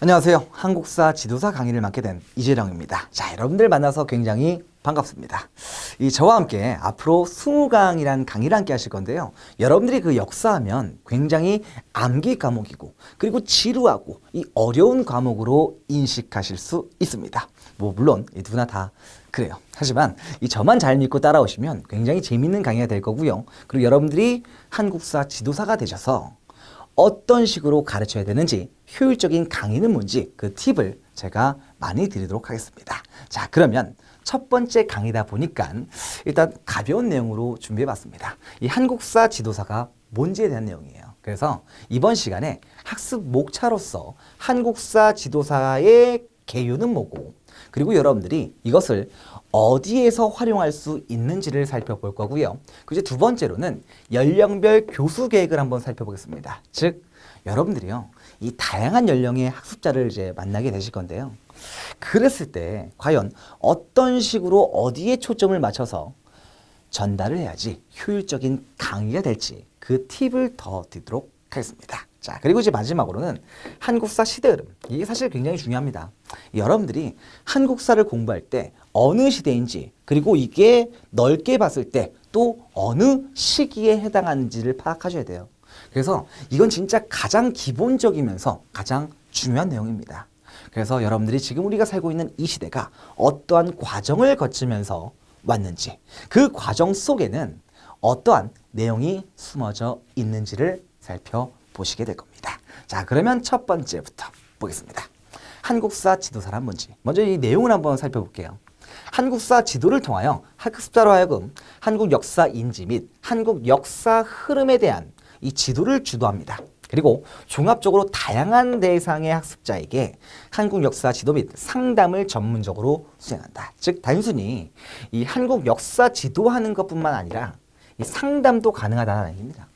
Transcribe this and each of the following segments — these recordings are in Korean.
안녕하세요. 한국사 지도사 강의를 맡게 된 이재령입니다. 자, 여러분들 만나서 굉장히 반갑습니다. 저와 함께 앞으로 20강이란 강의를 함께 하실 건데요. 여러분들이 그 역사하면 굉장히 암기 과목이고 그리고 지루하고 이 어려운 과목으로 인식하실 수 있습니다. 물론 누구나 다 그래요. 하지만 저만 잘 믿고 따라오시면 굉장히 재밌는 강의가 될 거고요. 그리고 여러분들이 한국사 지도사가 되셔서 어떤 식으로 가르쳐야 되는지, 효율적인 강의는 뭔지 그 팁을 제가 많이 드리도록 하겠습니다. 자, 그러면 첫 번째 강의다 보니까 일단 가벼운 내용으로 준비해 봤습니다. 이 한국사 지도사가 뭔지에 대한 내용이에요. 그래서 이번 시간에 학습 목차로서 한국사 지도사의 개요는 뭐고, 그리고 여러분들이 이것을 어디에서 활용할 수 있는지를 살펴볼 거고요. 이제 두 번째로는 연령별 교수 계획을 한번 살펴보겠습니다. 즉, 여러분들이요, 이 다양한 연령의 학습자를 이제 만나게 되실 건데요. 그랬을 때 과연 어떤 식으로 어디에 초점을 맞춰서 전달을 해야지 효율적인 강의가 될지 그 팁을 더 드리도록 하겠습니다. 자, 그리고 이제 마지막으로는 한국사 시대 흐름. 이게 사실 굉장히 중요합니다. 여러분들이 한국사를 공부할 때 어느 시대인지, 그리고 이게 넓게 봤을 때 또 어느 시기에 해당하는지를 파악하셔야 돼요. 그래서 이건 진짜 가장 기본적이면서 가장 중요한 내용입니다. 그래서 여러분들이 지금 우리가 살고 있는 이 시대가 어떠한 과정을 거치면서 왔는지, 그 과정 속에는 어떠한 내용이 숨어져 있는지를 살펴보시게 될 겁니다. 자, 그러면 첫 번째부터 보겠습니다. 한국사 지도사란 뭔지. 먼저 이 내용을 한번 살펴볼게요. 한국사 지도를 통하여 학습자로 하여금 한국 역사 인지 및 한국 역사 흐름에 대한 이 지도를 주도합니다. 그리고 종합적으로 다양한 대상의 학습자에게 한국 역사 지도 및 상담을 전문적으로 수행한다. 즉, 단순히 이 한국 역사 지도하는 것뿐만 아니라 이 상담도 가능하다는 얘기입니다.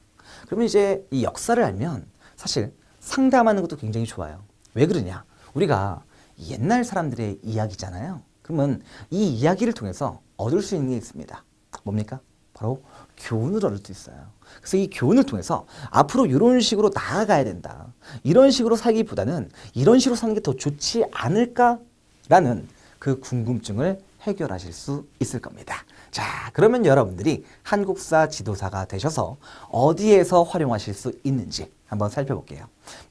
그러면 이제 이 역사를 알면 사실 상담하는 것도 굉장히 좋아요. 왜 그러냐? 우리가 옛날 사람들의 이야기잖아요. 그러면 이 이야기를 통해서 얻을 수 있는 게 있습니다. 뭡니까? 바로 교훈을 얻을 수 있어요. 그래서 이 교훈을 통해서 앞으로 이런 식으로 나아가야 된다. 이런 식으로 살기보다는 이런 식으로 사는 게 더 좋지 않을까라는 그 궁금증을 해결하실 수 있을 겁니다. 자, 그러면 여러분들이 한국사 지도사가 되셔서 어디에서 활용하실 수 있는지 한번 살펴볼게요.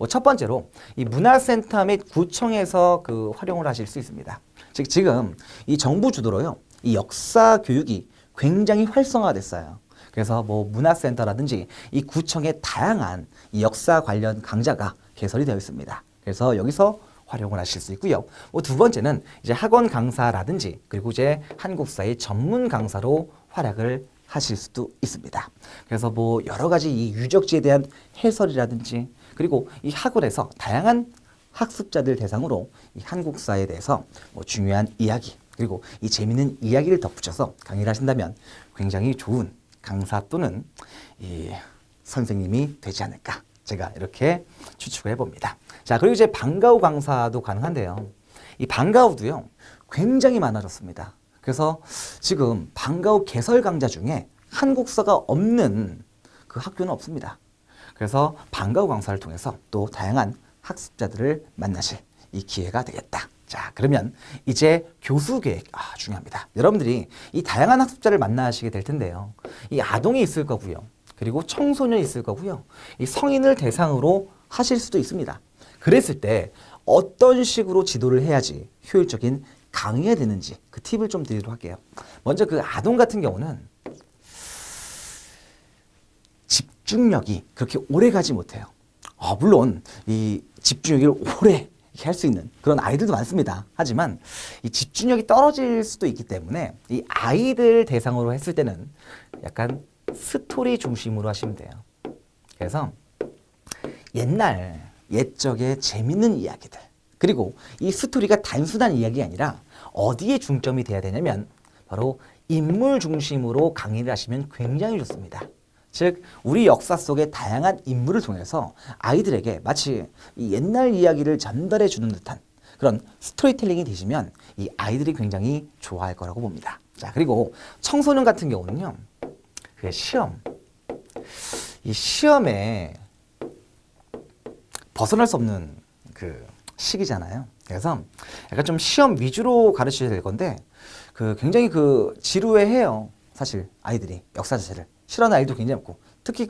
첫 번째로 이 문화센터 및 구청에서 그 활용을 하실 수 있습니다. 즉, 지금 이 정부 주도로요, 이 역사 교육이 굉장히 활성화됐어요. 그래서 문화센터라든지 이 구청의 다양한 이 역사 관련 강좌가 개설이 되어 있습니다. 그래서 여기서 활용을 하실 수 있고요. 두 번째는 이제 학원 강사라든지 그리고 이제 한국사의 전문 강사로 활약을 하실 수도 있습니다. 그래서 여러 가지 이 유적지에 대한 해설이라든지 그리고 이 학원에서 다양한 학습자들 대상으로 이 한국사에 대해서 중요한 이야기 그리고 이 재미있는 이야기를 덧붙여서 강의를 하신다면 굉장히 좋은 강사 또는 이 선생님이 되지 않을까, 제가 이렇게 추측을 해봅니다. 자, 그리고 이제 방과후 강사도 가능한데요. 이 방과후도요, 굉장히 많아졌습니다. 그래서 지금 방과후 개설 강좌 중에 한국사가 없는 그 학교는 없습니다. 그래서 방과후 강사를 통해서 또 다양한 학습자들을 만나실 이 기회가 되겠다. 자, 그러면 이제 교수 계획, 중요합니다. 여러분들이 이 다양한 학습자를 만나시게 될 텐데요. 이 아동이 있을 거고요. 그리고 청소년이 있을 거고요. 이 성인을 대상으로 하실 수도 있습니다. 그랬을 때 어떤 식으로 지도를 해야지 효율적인 강의가 되는지 그 팁을 좀 드리도록 할게요. 먼저 그 아동 같은 경우는 집중력이 그렇게 오래 가지 못해요. 물론 이 집중력을 오래 할 수 있는 그런 아이들도 많습니다. 하지만 이 집중력이 떨어질 수도 있기 때문에 이 아이들 대상으로 했을 때는 약간 스토리 중심으로 하시면 돼요. 그래서 옛적의 재밌는 이야기들, 그리고 이 스토리가 단순한 이야기가 아니라 어디에 중점이 돼야 되냐면 바로 인물 중심으로 강의를 하시면 굉장히 좋습니다. 즉, 우리 역사 속의 다양한 인물을 통해서 아이들에게 마치 이 옛날 이야기를 전달해 주는 듯한 그런 스토리텔링이 되시면 이 아이들이 굉장히 좋아할 거라고 봅니다. 자, 그리고 청소년 같은 경우는요, 그 이 시험에 벗어날 수 없는 그 시기잖아요. 그래서 약간 좀 시험 위주로 가르쳐야 될 건데 굉장히 지루해해요. 사실 아이들이 역사 자체를 싫어하는 아이도 굉장히 많고 특히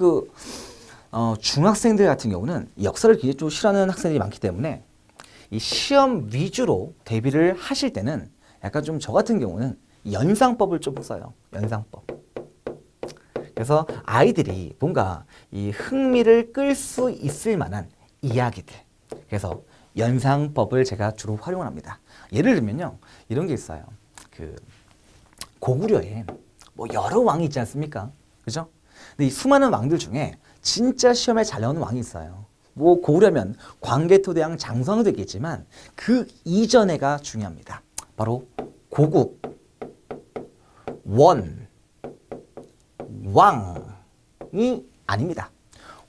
중학생들 같은 경우는 이 역사를 굉장히 좀 싫어하는 학생들이 많기 때문에 이 시험 위주로 대비를 하실 때는 약간 좀 저 같은 경우는 연상법을 좀 써요. 연상법. 그래서 아이들이 뭔가 이 흥미를 끌 수 있을 만한 이야기들. 그래서 연상법을 제가 주로 활용을 합니다. 예를 들면요. 이런 게 있어요. 고구려에 뭐 여러 왕이 있지 않습니까? 그죠? 근데 이 수많은 왕들 중에 진짜 시험에 잘 나오는 왕이 있어요. 뭐 고구려면 광개토대왕 장성도 있겠지만 그 이전에가 중요합니다. 바로 고국 원 왕이 아닙니다.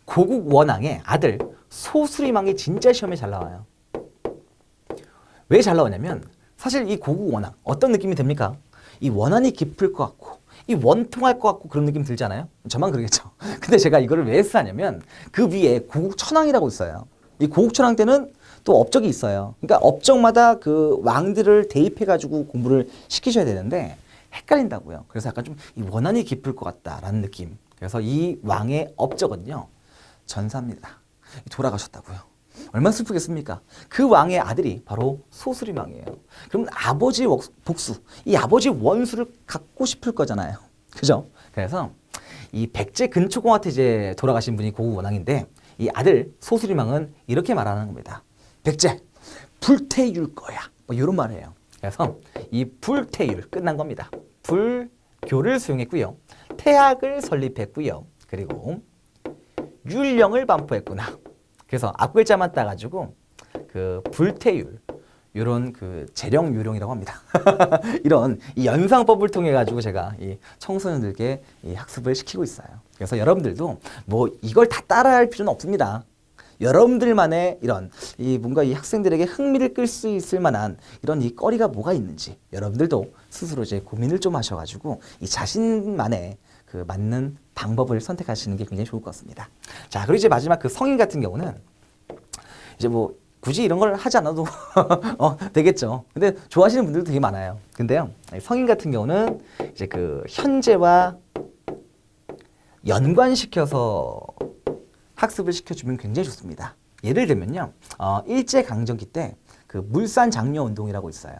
고국 원왕의 아들 소수리망이 진짜 시험에 잘 나와요. 왜 잘 나오냐면 사실 이 고국 원왕 어떤 느낌이 듭니까? 이 원한이 깊을 것 같고 이 원통할 것 같고 그런 느낌 들잖아요. 저만 그러겠죠. 근데 제가 이거를 왜 쓰냐면 그 위에 고국 천왕이라고 있어요. 이 고국 천왕 때는 또 업적이 있어요. 그러니까 업적마다 그 왕들을 대입해가지고 공부를 시키셔야 되는데 헷갈린다고요. 그래서 약간 좀 이 원한이 깊을 것 같다라는 느낌. 그래서 이 왕의 업적은요 전사입니다. 돌아가셨다고요. 얼마나 슬프겠습니까? 그 왕의 아들이 바로 소수리망이에요. 그럼 아버지 복수, 이 아버지 원수를 갖고 싶을 거잖아요. 그죠? 그래서 이 백제 근초공화태 이제 돌아가신 분이 고국 원왕인데 이 아들 소수리망은 이렇게 말하는 겁니다. 백제 불태울 거야. 뭐 이런 말이에요. 그래서 이 불태울 끝난 겁니다. 불교를 수용했고요. 태학을 설립했고요. 그리고 율령을 반포했구나. 그래서 앞글자만 따가지고 불태율 이런 재령 유령이라고 합니다. 이런 이 연상법을 통해 가지고 제가 이 청소년들께 이 학습을 시키고 있어요. 그래서 여러분들도 뭐 이걸 다 따라할 필요는 없습니다. 여러분들만의 이런 뭔가 이 학생들에게 흥미를 끌 수 있을 만한 이런 이 거리가 뭐가 있는지 여러분들도 스스로 이제 고민을 좀 하셔가지고 이 자신만의 맞는 방법을 선택하시는 게 굉장히 좋을 것 같습니다. 자, 그리고 이제 마지막 성인 같은 경우는 이제 뭐 굳이 이런 걸 하지 않아도 되겠죠. 근데 좋아하시는 분들도 되게 많아요. 근데요, 성인 같은 경우는 이제 현재와 연관시켜서 학습을 시켜주면 굉장히 좋습니다. 예를 들면요, 일제강점기 때 물산 장려 운동이라고 있어요.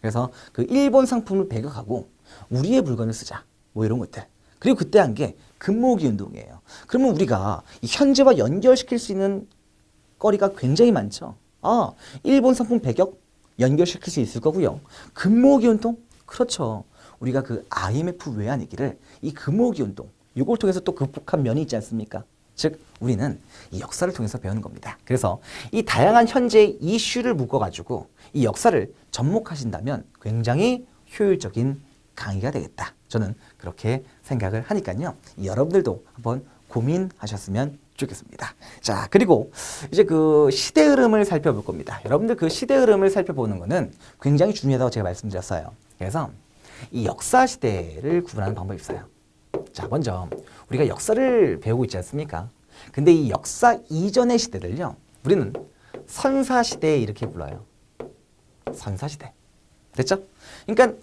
그래서 일본 상품을 배격하고 우리의 물건을 쓰자. 뭐 이런 것들. 그리고 그때 한 게 금모으기 운동이에요. 그러면 우리가 이 현재와 연결시킬 수 있는 거리가 굉장히 많죠. 일본 상품 배격 연결시킬 수 있을 거고요. 금모으기 운동? 그렇죠. 우리가 IMF 외환위기를 이 금모으기 운동 이걸 통해서 또 극복한 면이 있지 않습니까? 즉 우리는 이 역사를 통해서 배우는 겁니다. 그래서 이 다양한 현재의 이슈를 묶어가지고 이 역사를 접목하신다면 굉장히 효율적인 강의가 되겠다. 저는 그렇게 생각을 하니까요. 여러분들도 한번 고민하셨으면 좋겠습니다. 자, 그리고 이제 시대 흐름을 살펴볼 겁니다. 여러분들 시대 흐름을 살펴보는 거는 굉장히 중요하다고 제가 말씀드렸어요. 그래서 이 역사 시대를 구분하는 방법이 있어요. 자, 먼저 우리가 역사를 배우고 있지 않습니까? 근데 이 역사 이전의 시대들요, 우리는 선사시대 이렇게 불러요. 선사시대. 됐죠? 그러니까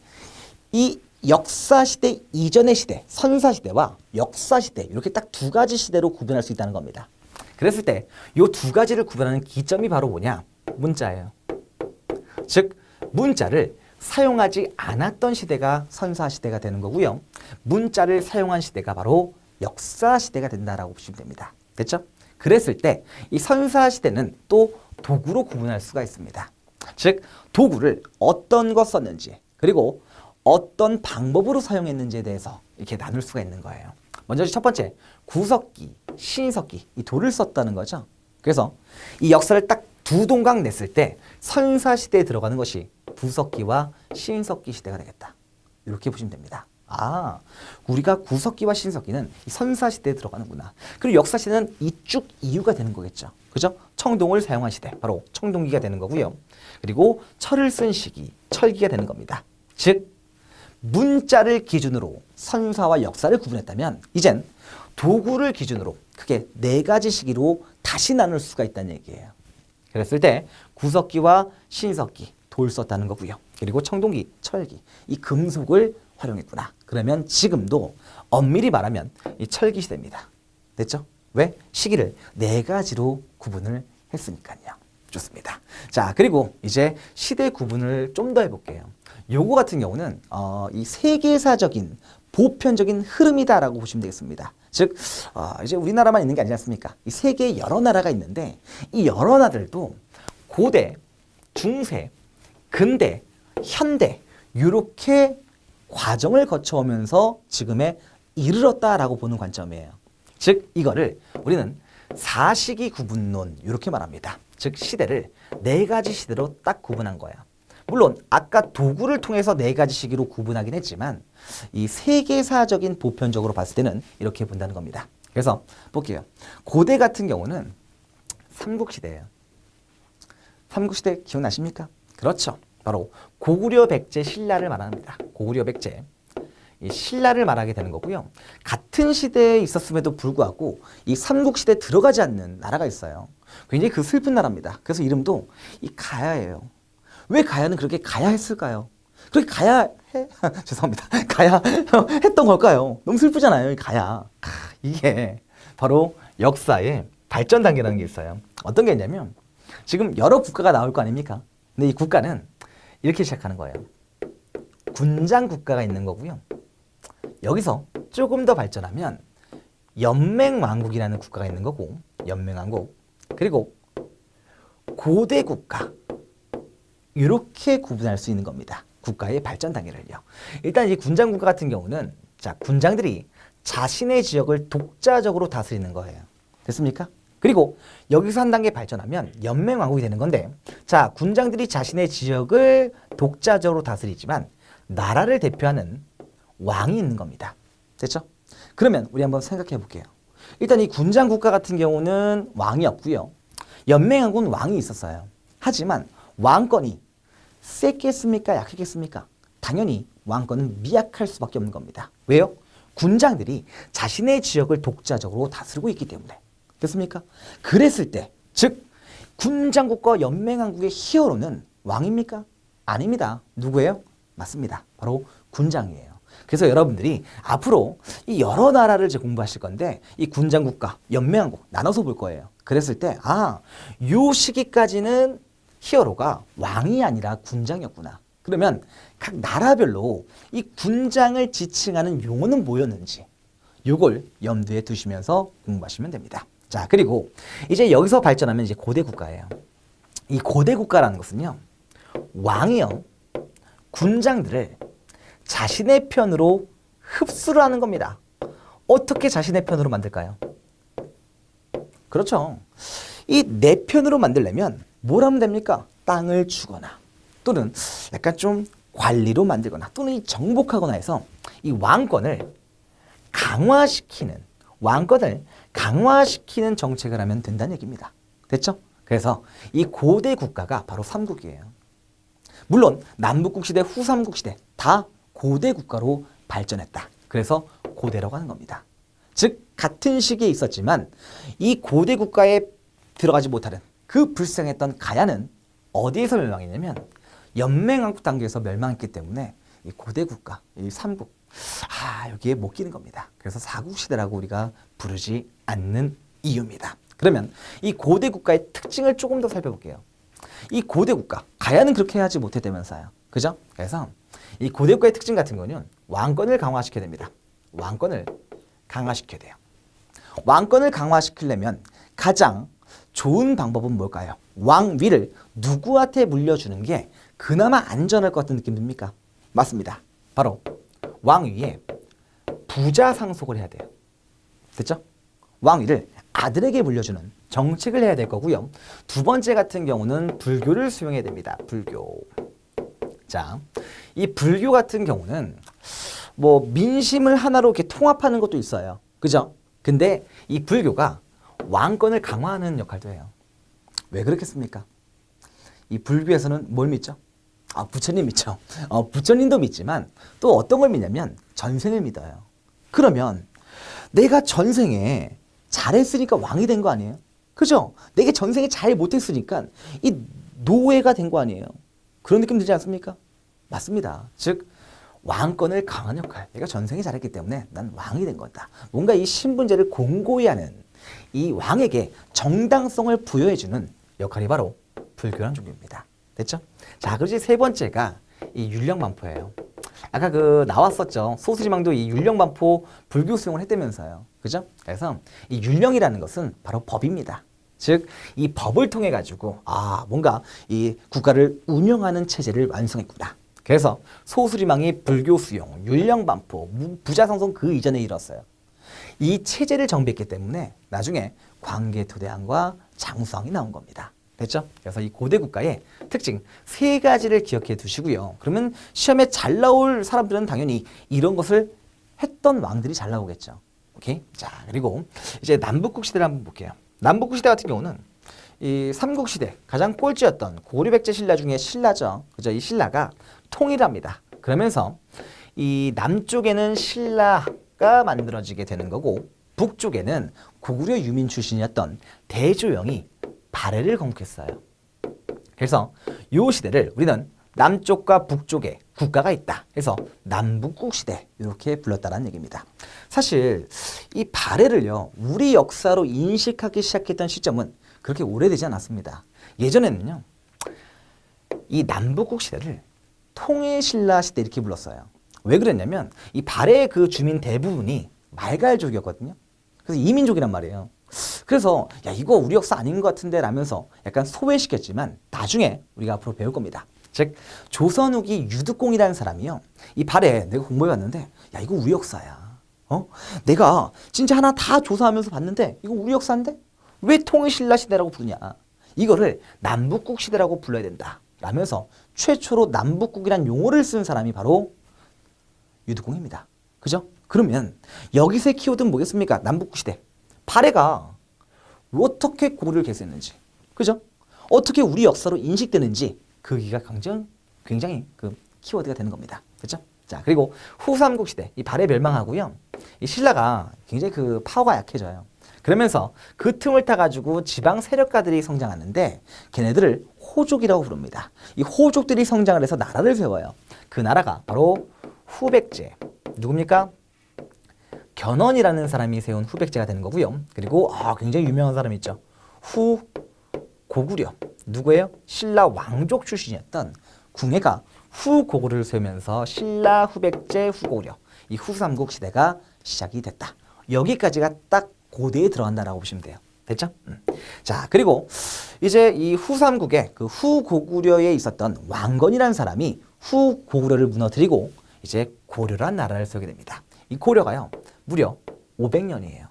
이 역사시대 이전의 시대, 선사시대와 역사시대 이렇게 딱 두 가지 시대로 구분할 수 있다는 겁니다. 그랬을 때 이 두 가지를 구분하는 기점이 바로 뭐냐? 문자예요. 즉 문자를 사용하지 않았던 시대가 선사시대가 되는 거고요. 문자를 사용한 시대가 바로 역사시대가 된다라고 보시면 됩니다. 됐죠? 그랬을 때 이 선사시대는 또 도구로 구분할 수가 있습니다. 즉 도구를 어떤 거 썼는지 그리고 어떤 방법으로 사용했는지에 대해서 이렇게 나눌 수가 있는 거예요. 먼저 첫 번째, 구석기, 신석기, 이 돌을 썼다는 거죠. 그래서 이 역사를 딱 두 동강 냈을 때 선사시대에 들어가는 것이 구석기와 신석기 시대가 되겠다. 이렇게 보시면 됩니다. 우리가 구석기와 신석기는 이 선사시대에 들어가는구나. 그리고 역사시대는 이쭉 이유가 되는 거겠죠. 그죠? 청동을 사용한 시대, 바로 청동기가 되는 거고요. 그리고 철을 쓴 시기, 철기가 되는 겁니다. 즉 문자를 기준으로 선사와 역사를 구분했다면 이젠 도구를 기준으로 크게 네 가지 시기로 다시 나눌 수가 있다는 얘기예요. 그랬을 때 구석기와 신석기, 돌 썼다는 거고요. 그리고 청동기, 철기, 이 금속을 활용했구나. 그러면 지금도 엄밀히 말하면 이 철기 시대입니다. 됐죠? 왜? 시기를 네 가지로 구분을 했으니까요. 좋습니다. 자, 그리고 이제 시대 구분을 좀 더 해볼게요. 요거 같은 경우는 이 세계사적인 보편적인 흐름이다라고 보시면 되겠습니다. 즉, 이제 우리나라만 있는 게 아니지 않습니까? 이 세계에 여러 나라가 있는데 이 여러 나라들도 고대, 중세, 근대, 현대 이렇게 과정을 거쳐오면서 지금에 이르렀다라고 보는 관점이에요. 즉, 이거를 우리는 사시기 구분론 이렇게 말합니다. 즉, 시대를 네 가지 시대로 딱 구분한 거예요. 물론 아까 도구를 통해서 네 가지 시기로 구분하긴 했지만 이 세계사적인 보편적으로 봤을 때는 이렇게 본다는 겁니다. 그래서 볼게요. 고대 같은 경우는 삼국시대예요. 삼국시대 기억나십니까? 그렇죠. 바로 고구려 백제 신라를 말합니다. 고구려 백제. 이 신라를 말하게 되는 거고요. 같은 시대에 있었음에도 불구하고 이 삼국시대에 들어가지 않는 나라가 있어요. 굉장히 그 슬픈 나라입니다. 그래서 이름도 이 가야예요. 왜 가야는 그렇게 가야했을까요? 그렇게 가야해? 죄송합니다. 가야했던 걸까요? 너무 슬프잖아요. 이 가야. 이게 바로 역사의 발전 단계라는 게 있어요. 어떤 게 있냐면 지금 여러 국가가 나올 거 아닙니까? 근데 이 국가는 이렇게 시작하는 거예요. 군장 국가가 있는 거고요. 여기서 조금 더 발전하면 연맹왕국이라는 국가가 있는 거고, 연맹왕국. 그리고 고대 국가. 이렇게 구분할 수 있는 겁니다. 국가의 발전 단계를요. 일단 이 군장 국가 같은 경우는 자, 군장들이 자신의 지역을 독자적으로 다스리는 거예요. 됐습니까? 그리고 여기서 한 단계 발전하면 연맹왕국이 되는 건데, 자, 군장들이 자신의 지역을 독자적으로 다스리지만 나라를 대표하는 왕이 있는 겁니다. 됐죠? 그러면 우리 한번 생각해 볼게요. 일단 이 군장 국가 같은 경우는 왕이 없고요. 연맹왕국은 왕이 있었어요. 하지만 왕권이 세겠습니까? 약했겠습니까? 당연히 왕권은 미약할 수밖에 없는 겁니다. 왜요? 군장들이 자신의 지역을 독자적으로 다스리고 있기 때문에. 됐습니까? 그랬을 때, 즉 군장국과 연맹왕국의 히어로는 왕입니까? 아닙니다. 누구예요? 맞습니다. 바로 군장이에요. 그래서 여러분들이 앞으로 이 여러 나라를 이제 공부하실 건데 이 군장국가, 연맹왕국 나눠서 볼 거예요. 그랬을 때 요 시기까지는 히어로가 왕이 아니라 군장이었구나. 그러면 각 나라별로 이 군장을 지칭하는 용어는 뭐였는지 요걸 염두에 두시면서 공부하시면 됩니다. 자, 그리고 이제 여기서 발전하면 이제 고대 국가예요. 이 고대 국가라는 것은요, 왕이요, 군장들을 자신의 편으로 흡수를 하는 겁니다. 어떻게 자신의 편으로 만들까요? 그렇죠. 이 내 편으로 만들려면 뭘 하면 됩니까? 땅을 주거나 또는 약간 좀 관리로 만들거나 또는 이 정복하거나 해서 이 왕권을 강화시키는 정책을 하면 된다는 얘기입니다. 됐죠? 그래서 이 고대 국가가 바로 삼국이에요. 물론 남북국 시대, 후삼국 시대 다 고대 국가로 발전했다. 그래서 고대라고 하는 겁니다. 즉 같은 시기에 있었지만 이 고대 국가에 들어가지 못하는 그 불쌍했던 가야는 어디에서 멸망했냐면 연맹왕국 단계에서 멸망했기 때문에 이 고대 국가, 이 삼국 여기에 못 끼는 겁니다. 그래서 사국시대라고 우리가 부르지 않는 이유입니다. 그러면 이 고대 국가의 특징을 조금 더 살펴볼게요. 이 고대 국가, 가야는 그렇게 하지 못했다면서요. 그죠? 그래서 이 고대 국가의 특징 같은 거는 왕권을 강화시켜야 됩니다. 왕권을 강화시켜야 돼요. 왕권을 강화시키려면 가장 좋은 방법은 뭘까요? 왕위를 누구한테 물려주는 게 그나마 안전할 것 같은 느낌 듭니까? 맞습니다. 바로 왕위에 부자 상속을 해야 돼요. 됐죠? 왕위를 아들에게 물려주는 정책을 해야 될 거고요. 두 번째 같은 경우는 불교를 수용해야 됩니다. 불교. 자, 이 불교 같은 경우는 뭐 민심을 하나로 이렇게 통합하는 것도 있어요. 그죠? 근데 이 불교가 왕권을 강화하는 역할도 해요. 왜 그렇겠습니까? 이 불교에서는 뭘 믿죠? 부처님 믿죠. 부처님도 믿지만 또 어떤 걸 믿냐면 전생을 믿어요. 그러면 내가 전생에 잘했으니까 왕이 된 거 아니에요? 그죠? 내게 전생에 잘 못했으니까 이 노예가 된 거 아니에요. 그런 느낌 들지 않습니까? 맞습니다. 즉 왕권을 강한 역할. 내가 전생에 잘했기 때문에 난 왕이 된 거다. 뭔가 이 신분제를 공고히 하는 이 왕에게 정당성을 부여해주는 역할이 바로 불교란 종교입니다. 됐죠? 자, 그리고 세 번째가 이 율령반포예요. 아까 나왔었죠. 소수지망도 이 율령반포 불교 수용을 했다면서요. 그죠? 그래서 이 율령이라는 것은 바로 법입니다. 즉, 이 법을 통해 가지고 뭔가 이 국가를 운영하는 체제를 완성했구나. 그래서 소수리망이 불교 수용, 율령반포, 부자성송 그 이전에 이뤘어요. 이 체제를 정비했기 때문에 나중에 광개토대왕과 장수왕이 나온 겁니다. 됐죠? 그래서 이 고대 국가의 특징 세 가지를 기억해 두시고요. 그러면 시험에 잘 나올 사람들은 당연히 이런 것을 했던 왕들이 잘 나오겠죠. 오케이? 자, 그리고 이제 남북국 시대를 한번 볼게요. 남북국 시대 같은 경우는 이 삼국시대 가장 꼴찌였던 고려백제 신라 중에 신라죠. 그죠? 이 신라가 통일합니다. 그러면서 이 남쪽에는 신라가 만들어지게 되는 거고 북쪽에는 고구려 유민 출신이었던 대조영이 발해를 건국했어요. 그래서 이 시대를 우리는 남쪽과 북쪽에 국가가 있다. 그래서 남북국 시대 이렇게 불렀다는 얘기입니다. 사실 이 발해를요 우리 역사로 인식하기 시작했던 시점은 그렇게 오래되지 않았습니다. 예전에는요 이 남북국 시대를 통일신라 시대 이렇게 불렀어요. 왜 그랬냐면 이 발해의 그 주민 대부분이 말갈족이었거든요. 그래서 이민족이란 말이에요. 그래서 야 이거 우리 역사 아닌 것 같은데 라면서 약간 소외시켰지만 나중에 우리가 앞으로 배울 겁니다. 즉 조선 후기 유득공이라는 사람이요 이 발해 내가 공부해봤는데 야 이거 우리 역사야. 내가 진짜 하나 다 조사하면서 봤는데 이거 우리 역사인데 왜 통일신라 시대라고 부르냐. 이거를 남북국 시대라고 불러야 된다 라면서 최초로 남북국이란 용어를 쓴 사람이 바로 유득공입니다. 그죠? 그러면 여기서의 키워드는 뭐겠습니까? 남북국 시대. 발해가 어떻게 고구려를 개수했는지, 그죠? 어떻게 우리 역사로 인식되는지 그기가 굉장히 그 키워드가 되는 겁니다. 그죠? 자, 그리고 후삼국 시대, 이 발해 멸망하고요. 이 신라가 굉장히 그 파워가 약해져요. 그러면서 그 틈을 타가지고 지방 세력가들이 성장하는데 걔네들을 호족이라고 부릅니다. 이 호족들이 성장을 해서 나라를 세워요. 그 나라가 바로 후백제. 누굽니까? 견훤이라는 사람이 세운 후백제가 되는 거고요. 그리고 굉장히 유명한 사람이 있죠. 후고구려. 누구예요? 신라 왕족 출신이었던 궁예가 후고구려를 세우면서 신라 후백제 후고구려. 이 후삼국 시대가 시작이 됐다. 여기까지가 딱 고대에 들어간다라고 보시면 돼요. 됐죠? 자, 그리고 이제 이 후삼국의 그 후고구려에 있었던 왕건이라는 사람이 후고구려를 무너뜨리고 이제 고려란 나라를 세우게 됩니다. 이 고려가요 무려 500년이에요.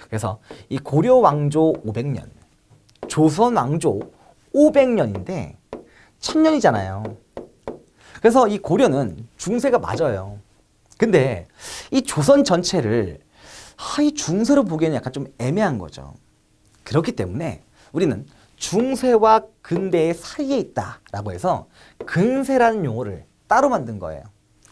그래서 이 고려 왕조 500년, 조선 왕조 500년인데 1000년이잖아요. 그래서 이 고려는 중세가 맞아요. 근데 이 조선 전체를 이 중세로 보기에는 약간 좀 애매한 거죠. 그렇기 때문에 우리는 중세와 근대의 사이에 있다라고 해서 근세라는 용어를 따로 만든 거예요.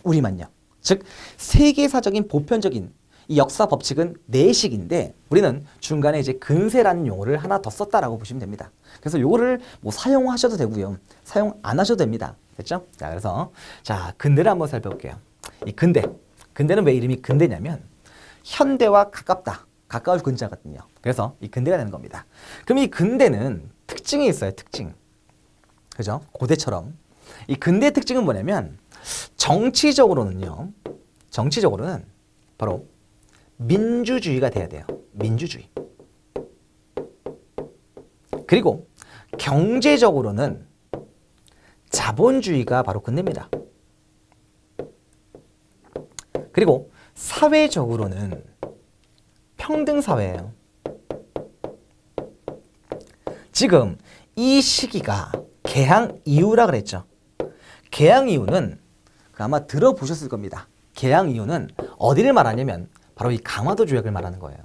우리만요. 즉 세계사적인 보편적인 이 역사 법칙은 내식인데 우리는 중간에 이제 근세라는 용어를 하나 더 썼다라고 보시면 됩니다. 그래서 요거를 뭐 사용하셔도 되고요. 사용 안 하셔도 됩니다. 됐죠? 자, 그래서 자, 근대를 한번 살펴볼게요. 이 근대는 왜 이름이 근대냐면 현대와 가깝다. 가까울 근자거든요. 그래서 이 근대가 되는 겁니다. 그럼 이 근대는 특징이 있어요. 특징. 그죠? 고대처럼. 이 근대의 특징은 뭐냐면 정치적으로는 바로 민주주의가 돼야 돼요. 민주주의. 그리고 경제적으로는 자본주의가 바로 근대입니다. 그리고 사회적으로는 평등사회예요. 지금 이 시기가 개항 이후라 그랬죠. 개항 이후는 아마 들어보셨을 겁니다. 개항 이후는 어디를 말하냐면 바로 이 강화도 조약을 말하는 거예요.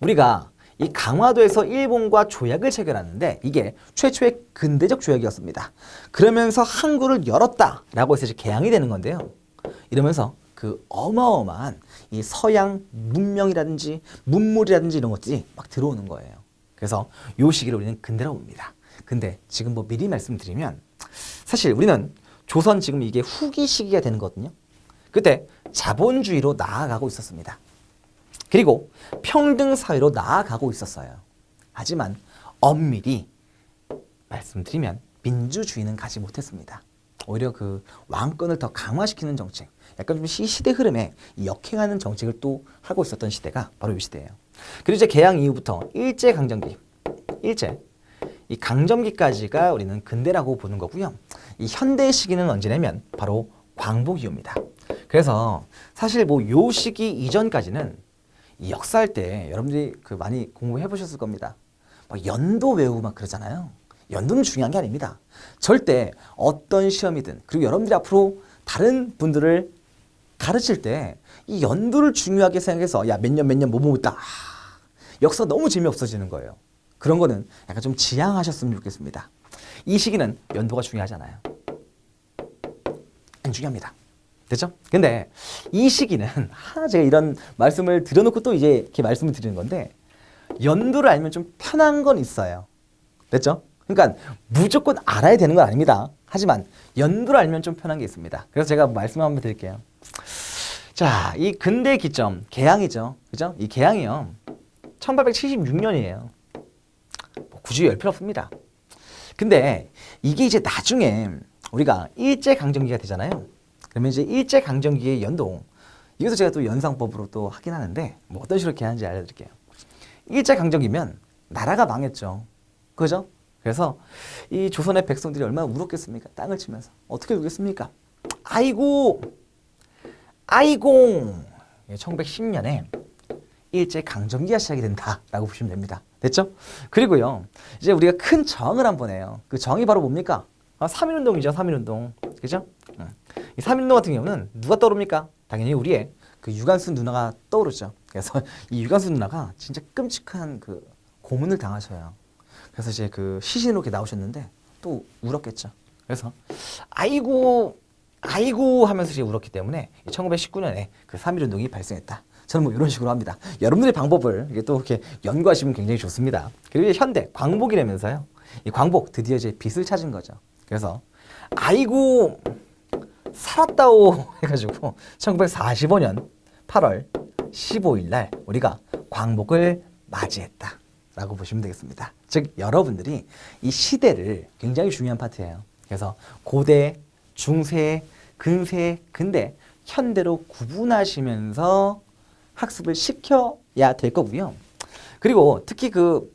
우리가 이 강화도에서 일본과 조약을 체결하는데 이게 최초의 근대적 조약이었습니다. 그러면서 항구를 열었다라고 해서 이제 개항이 되는 건데요. 이러면서 그 어마어마한 이 서양 문명이라든지 문물이라든지 이런 것들이 막 들어오는 거예요. 그래서 요 시기를 우리는 근대라고 봅니다. 근데 지금 뭐 미리 말씀드리면 사실 우리는 조선 지금 이게 후기 시기가 되는 거거든요. 그때 자본주의로 나아가고 있었습니다. 그리고 평등사회로 나아가고 있었어요. 하지만 엄밀히 말씀드리면 민주주의는 가지 못했습니다. 오히려 그 왕권을 더 강화시키는 정책, 약간 좀 시대 흐름에 역행하는 정책을 또 하고 있었던 시대가 바로 이 시대예요. 그리고 이제 개항 이후부터 일제강점기, 이 강점기까지가 우리는 근대라고 보는 거고요. 이 현대 시기는 언제냐면 바로 광복 이후입니다. 그래서 사실 뭐 요 시기 이전까지는 이 역사할 때 여러분들이 그 많이 공부해 보셨을 겁니다. 막 연도 외우고 막 그러잖아요. 연도는 중요한 게 아닙니다. 절대 어떤 시험이든, 그리고 여러분들이 앞으로 다른 분들을 가르칠 때 이 연도를 중요하게 생각해서 야, 몇 년 뭐 있다. 역사 너무 재미없어지는 거예요. 그런 거는 약간 좀 지양하셨으면 좋겠습니다. 이 시기는 연도가 중요하잖아요. 안 중요합니다. 됐죠? 근데 이 시기는 제가 이런 말씀을 드려놓고 또 이제 이렇게 말씀을 드리는 건데 연도를 알면 좀 편한 건 있어요. 됐죠? 그러니까 무조건 알아야 되는 건 아닙니다. 하지만 연도를 알면 좀 편한 게 있습니다. 그래서 제가 말씀 한번 드릴게요. 자, 이 근대 기점, 개항이죠. 그죠? 이 개항이요. 1876년이에요. 뭐 굳이 열 필요 없습니다. 근데 이게 이제 나중에 우리가 일제강점기가 되잖아요. 그러면 이제 일제강점기의 연동, 이것도 제가 또 연상법으로 또 하긴 하는데 뭐 어떤 식으로 개항하는지 알려드릴게요. 일제강점기면 나라가 망했죠. 그죠? 그래서 이 조선의 백성들이 얼마나 울었겠습니까? 땅을 치면서. 어떻게 울겠습니까? 아이고! 1910년에 일제강점기가 시작이 된다라고 보시면 됩니다. 됐죠? 그리고요, 이제 우리가 큰 정을 한번 해요. 그 정이 바로 뭡니까? 3.1운동이죠, 3.1운동. 그죠? 이 3.1운동 같은 경우는 누가 떠오릅니까? 당연히 우리의 그 유관순 누나가 떠오르죠. 그래서 이 유관순 누나가 진짜 끔찍한 그 고문을 당하셔요. 그래서 이제 그 시신으로 이렇게 나오셨는데 또 울었겠죠. 그래서 아이고 하면서 이제 울었기 때문에 1919년에 그 3.1운동이 발생했다. 저는 뭐 이런 식으로 합니다. 여러분들의 방법을 이게 또 이렇게 연구하시면 굉장히 좋습니다. 그리고 이제 현대 광복이라면서요. 이 광복 드디어 이제 빛을 찾은 거죠. 그래서 아이고 살았다오 해가지고 1945년 8월 15일 날 우리가 광복을 맞이했다 라고 보시면 되겠습니다. 즉 여러분들이 이 시대를 굉장히 중요한 파트예요. 그래서 고대, 중세, 근세, 근대, 현대로 구분하시면서 학습을 시켜야 될 거고요. 그리고 특히 그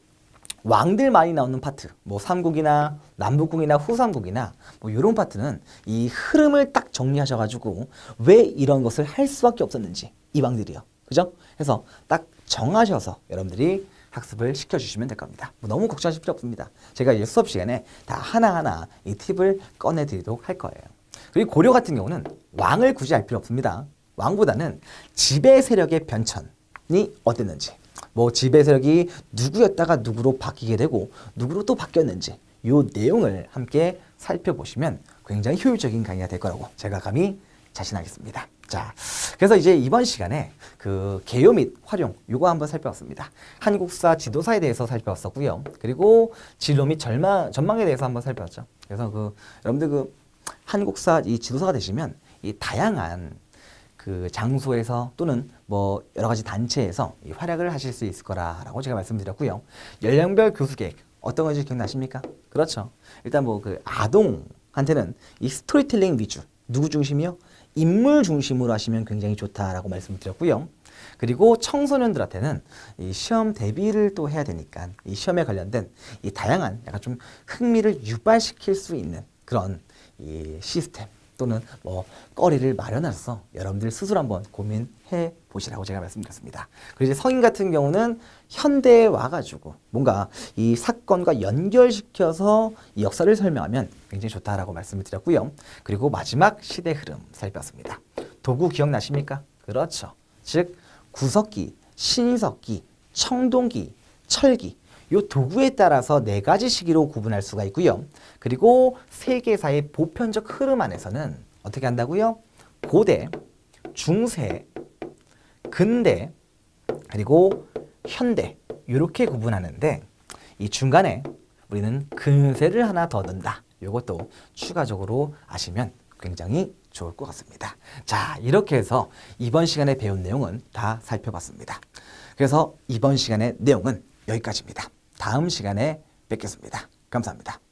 왕들 많이 나오는 파트, 뭐 삼국이나 남북국이나 후삼국이나 뭐 이런 파트는 이 흐름을 딱 정리하셔가지고 왜 이런 것을 할 수밖에 없었는지, 이 왕들이요. 그죠? 그래서 딱 정하셔서 여러분들이 학습을 시켜주시면 될 겁니다. 뭐 너무 걱정하실 필요 없습니다. 제가 이제 수업 시간에 다 하나하나 이 팁을 꺼내드리도록 할 거예요. 그리고 고려 같은 경우는 왕을 굳이 알 필요 없습니다. 왕보다는 지배 세력의 변천이 어땠는지, 뭐 지배 세력이 누구였다가 누구로 바뀌게 되고 누구로 또 바뀌었는지 이 내용을 함께 살펴보시면 굉장히 효율적인 강의가 될 거라고 제가 감히 자신하겠습니다. 자, 그래서 이제 이번 시간에 그 개요 및 활용 요거 한번 살펴봤습니다. 한국사 지도사에 대해서 살펴봤었고요. 그리고 진로 및 전망에 대해서 한번 살펴봤죠. 그래서 그 여러분들 그 한국사 이 지도사가 되시면 이 다양한 그 장소에서 또는 뭐 여러 가지 단체에서 이 활약을 하실 수 있을 거라고 제가 말씀드렸고요. 연령별 교수 계획 어떤 건지 기억나십니까? 그렇죠. 일단 뭐 그 아동한테는 이 스토리텔링 위주, 누구 중심이요? 인물 중심으로 하시면 굉장히 좋다라고 말씀드렸고요. 그리고 청소년들한테는 이 시험 대비를 또 해야 되니까 이 시험에 관련된 이 다양한 약간 좀 흥미를 유발시킬 수 있는 그런 이 시스템 또는 뭐 거리를 마련해서 여러분들 스스로 한번 고민해 보시라고 제가 말씀드렸습니다. 그리고 이제 성인 같은 경우는 현대에 와가지고 뭔가 이 사건과 연결시켜서 이 역사를 설명하면 굉장히 좋다라고 말씀을 드렸고요. 그리고 마지막 시대 흐름 살펴봤습니다. 도구 기억나십니까? 그렇죠. 즉 구석기, 신석기, 청동기, 철기 이 도구에 따라서 4가지 시기로 구분할 수가 있고요. 그리고 세계사의 보편적 흐름 안에서는 어떻게 한다고요? 고대, 중세, 근대, 그리고 현대 이렇게 구분하는데 이 중간에 우리는 근세를 하나 더 넣는다. 이것도 추가적으로 아시면 굉장히 좋을 것 같습니다. 자, 이렇게 해서 이번 시간에 배운 내용은 다 살펴봤습니다. 그래서 이번 시간의 내용은 여기까지입니다. 다음 시간에 뵙겠습니다. 감사합니다.